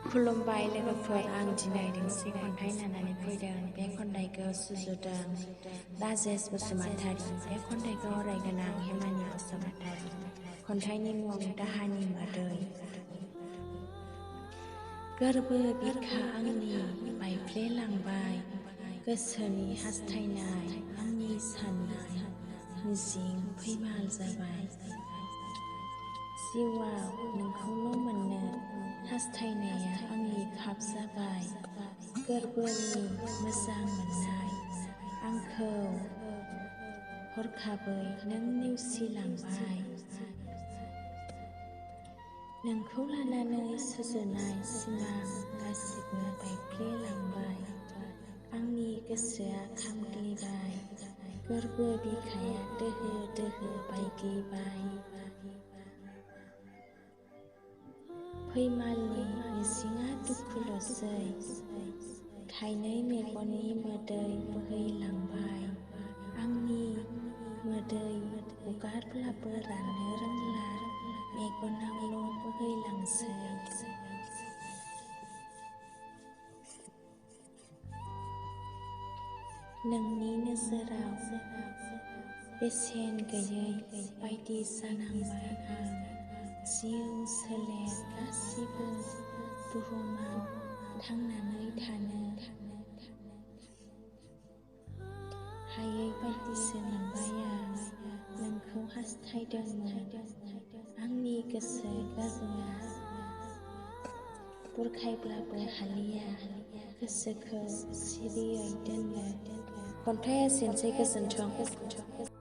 खुलुमबाय लोगोफोर, आं दिनै दोंसे खन्थाइ लानानै फैदों। बे खन्थाइखौ सुजुदों राजेश बसुमतारी। बे खन्थाइखौ रायगोनां हेमानि बसुमतारी। खन्थाइनि मुं दाहानि मोदै। गोरबो बिखा आंनि बायफ्लेलांबाय, गोसोनि हास्थायनाय आंनि साननाय मिजिं फैमाल जाबाय। जिउआव नोंखौल' मोननो हास्थायनाया आंनि खाब जाबाय। गोरबोनि मोजां मोननाय आंखौ हरखाबै नों नेवसिलांबाय। नोंखौ लानानै सुजुनाय सिमां गासिबो बायफ्लेलांबाय। आंनि गोसोआ खामग्लिबाय, गोरबो बिखाया दोहो दोहो बायग्लिबाय। फैमालनि मिजिंआ दुखुल'सै, थाइनै मेगननि मोदै बोहैलांबाय। आंनि मोदै हुगारब्लाबो राननो रोंला, मेगनावल' बोहैलांसै। नोंनि नोजोराव बेसेन गैयै बायदि जानांबाय आं। जिउ सोलेर गासिबो बुहुमाव थांनानै थानो हायै बायदिसो मोनबाय आं। नोंखौ हास्थायदोंमोन, आंनि गोसो गोरबोआ बुरखायब्लाबो हालिया गोसोखौ सिरियै दोननो। खन्थाइया एसेनोसै, गोजोन्थों।